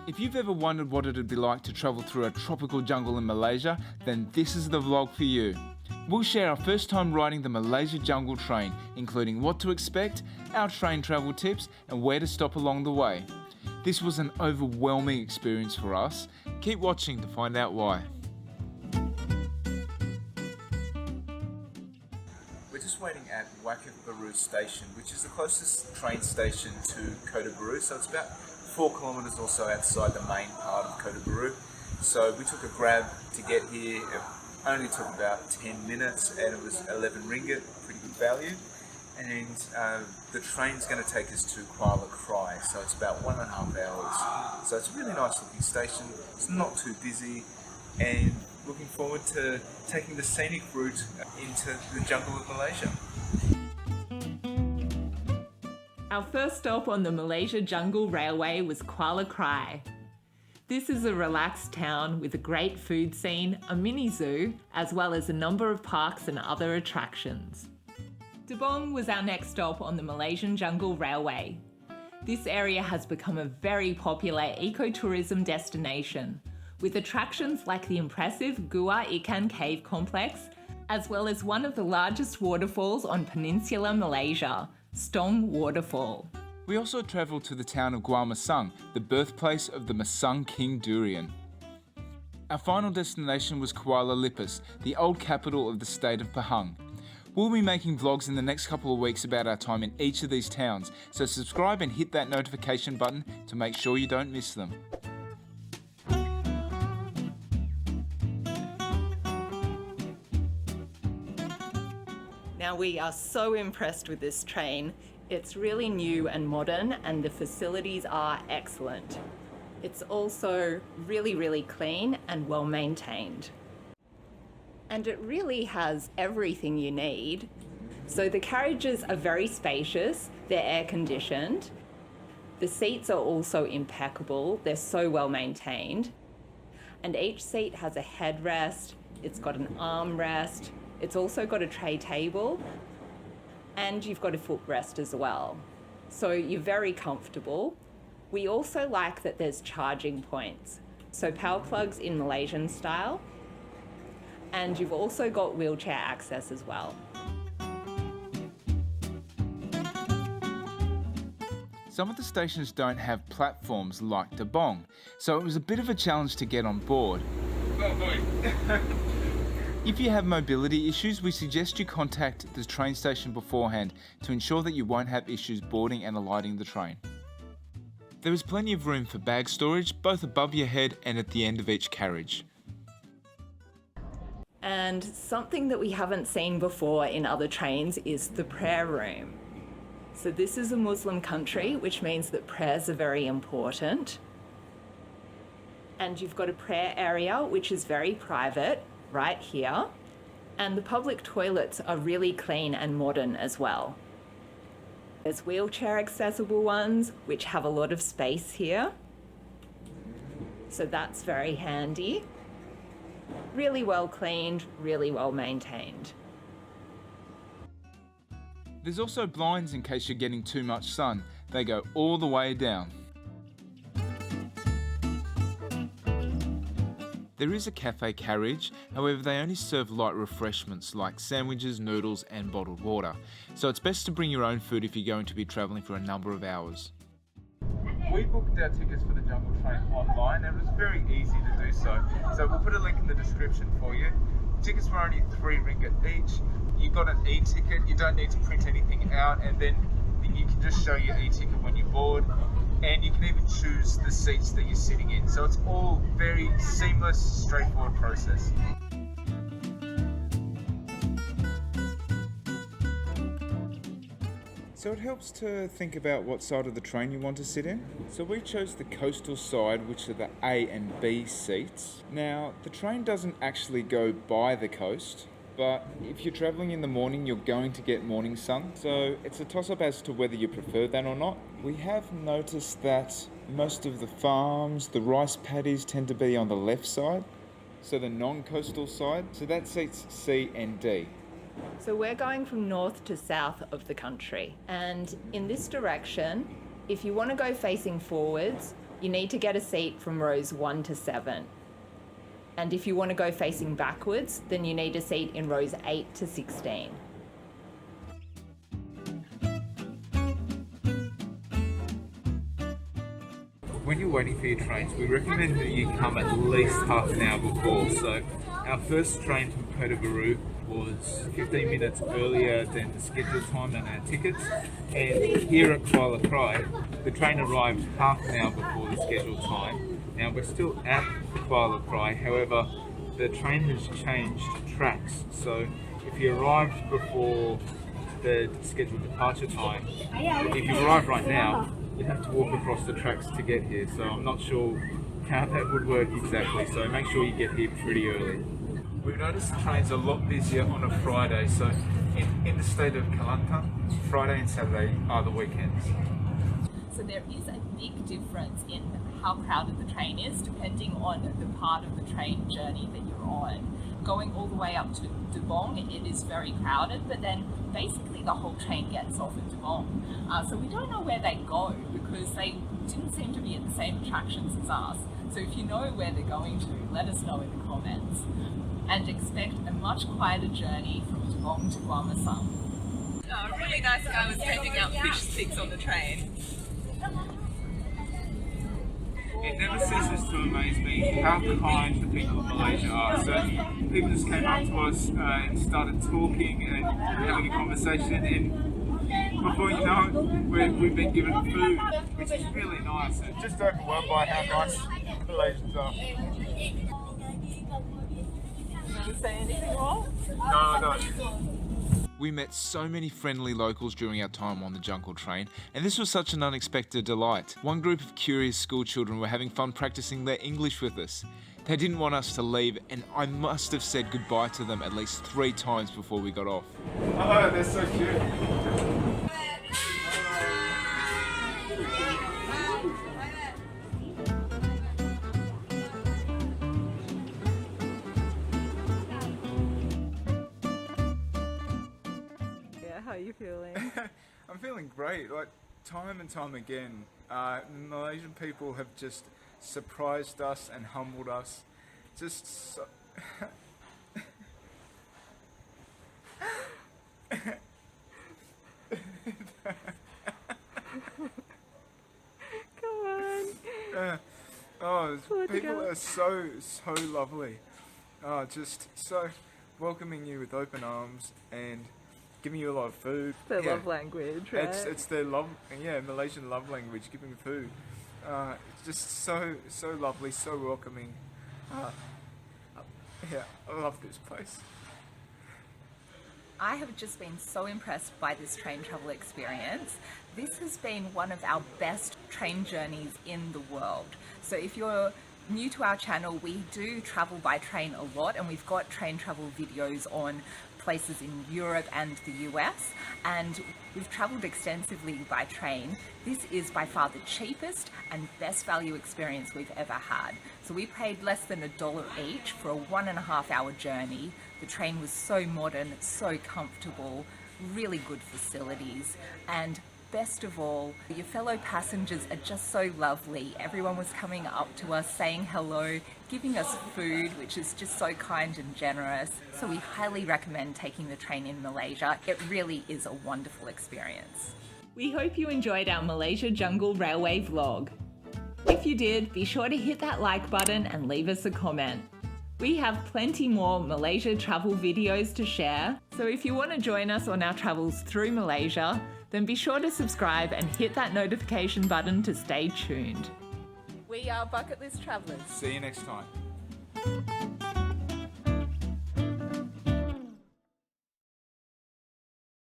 If you've ever wondered what it'd be like to travel through a tropical jungle in Malaysia, then this is the vlog for you. We'll share our first time riding the Malaysia Jungle Train, including what to expect, our train travel tips, and where to stop along the way. This was an overwhelming experience for us. Keep watching to find out why. We're just waiting at Wakaf Baru station, which is the closest train station to Kota Bharu, so it's about 4 kilometres or so outside the main part of Kota Bharu. So we took a grab to get here. It only took about 10 minutes and it was 11 ringgit, pretty good value. And the train's going to take us to Kuala Krai, so it's about 1.5 hours. So it's a really nice looking station, it's not too busy, and looking forward to taking the scenic route into the jungle of Malaysia. Our first stop on the Malaysia Jungle Railway was Kuala Krai. This is a relaxed town with a great food scene, a mini zoo, as well as a number of parks and other attractions. Dabong was our next stop on the Malaysian Jungle Railway. This area has become a very popular ecotourism destination, with attractions like the impressive Gua Ikan Cave Complex, as well as one of the largest waterfalls on Peninsular Malaysia, Stong Waterfall. We also travelled to the town of Musang, the birthplace of the Musang King Durian. Our final destination was Kuala Lipis, the old capital of the state of Pahang. We'll be making vlogs in the next couple of weeks about our time in each of these towns, so subscribe and hit that notification button to make sure you don't miss them. Now we are so impressed with this train. It's really new and modern and the facilities are excellent. It's also really clean and well maintained. And it really has everything you need. So the carriages are very spacious, they're air conditioned. The seats are also impeccable, they're so well maintained. And each seat has a headrest, it's got an armrest, it's also got a tray table, and you've got a footrest as well. So you're very comfortable. We also like that there's charging points. So power plugs in Malaysian style, and you've also got wheelchair access as well. Some of the stations don't have platforms like Dabong, so it was a bit of a challenge to get on board. Oh boy. If you have mobility issues, we suggest you contact the train station beforehand to ensure that you won't have issues boarding and alighting the train. There is plenty of room for bag storage, both above your head and at the end of each carriage. And something that we haven't seen before in other trains is the prayer room. So this is a Muslim country, which means that prayers are very important. And you've got a prayer area, which is very private, right here, and the public toilets are really clean and modern as well. There's wheelchair accessible ones which have a lot of space here, so that's very handy. Really well cleaned, really well maintained. There's also blinds in case you're getting too much sun. They go all the way down. There is a cafe carriage, however they only serve light refreshments like sandwiches, noodles and bottled water. So it's best to bring your own food if you're going to be travelling for a number of hours. We booked our tickets for the Jungle Train online and it was very easy to do so. So we'll put a link in the description for you. Tickets were only 3 ringgit each. You got an e-ticket, you don't need to print anything out, and then you can just show your e-ticket when you board. And you can even choose the seats that you're sitting in. So it's all very seamless, straightforward process. So it helps to think about what side of the train you want to sit in. So we chose the coastal side, which are the A and B seats. Now, the train doesn't actually go by the coast, but if you're travelling in the morning, you're going to get morning sun. So it's a toss-up as to whether you prefer that or not. We have noticed that most of the farms, the rice paddies tend to be on the left side, so the non-coastal side. So that seats C and D. So we're going from north to south of the country, and in this direction, if you want to go facing forwards, You need to get a seat from rows 1 to 7. And if you want to go facing backwards, then you need a seat in rows 8 to 16. When you're waiting for your trains, we recommend that you come at least half an hour before. So our first train from Kota Bharu was 15 minutes earlier than the scheduled time on our tickets. And here at Kuala Krai, the train arrived half an hour before the scheduled time. Now we're still at Kuala Krai, however, the train has changed tracks. So if you arrived before the scheduled departure time, if you arrive right now, you have to walk across the tracks to get here, so I'm not sure how that would work exactly, so make sure you get here pretty early. We've noticed the trains are a lot busier on a Friday, so in the state of Kelantan, Friday and Saturday are the weekends. So there is a big difference in how crowded the train is depending on the part of the train journey that you're on. Going all the way up to Dabong, it is very crowded, but then basically the whole train gets off at Dabong. So we don't know where they go because they didn't seem to be at the same attractions as us. So if you know where they're going to, let us know in the comments. And expect a much quieter journey from Dabong to Musang. A really nice guy was handing out fish sticks on the train. It never ceases to amaze me how kind the people of Malaysia are. So people just came up to us and started talking and having a conversation, and before you know it, we've been given food, which is really nice. And just overwhelmed by how nice Malaysians are. Did you say anything wrong? No, I don't. We met so many friendly locals during our time on the Jungle Train, and this was such an unexpected delight. One group of curious school children were having fun practicing their English with us. They didn't want us to leave, and I must have said goodbye to them at least 3 times before we got off. Oh, they're so cute. How are you feeling? I'm feeling great. Like, time and time again, Malaysian people have just surprised us and humbled us. Just so Come on. People are so lovely. Just so welcoming you with open arms and giving you a lot of food. It's their love language, right? It's their love, Malaysian love language, giving food. It's just so lovely, so welcoming. I love this place. I have just been so impressed by this train travel experience. This has been one of our best train journeys in the world. So if you're new to our channel, we do travel by train a lot, and we've got train travel videos on places in Europe and the US, and we've traveled extensively by train. This is by far the cheapest and best value experience we've ever had. So we paid less than $1 each for a 1.5 hour journey. The train was so modern, so comfortable, really good facilities, and best of all, your fellow passengers are just so lovely. Everyone was coming up to us, saying hello, giving us food, which is just so kind and generous. So we highly recommend taking the train in Malaysia. It really is a wonderful experience. We hope you enjoyed our Malaysia Jungle Railway vlog. If you did, be sure to hit that like button and leave us a comment. We have plenty more Malaysia travel videos to share, so if you want to join us on our travels through Malaysia, then be sure to subscribe and hit that notification button to stay tuned. We are Bucket List Travellers. See you next time.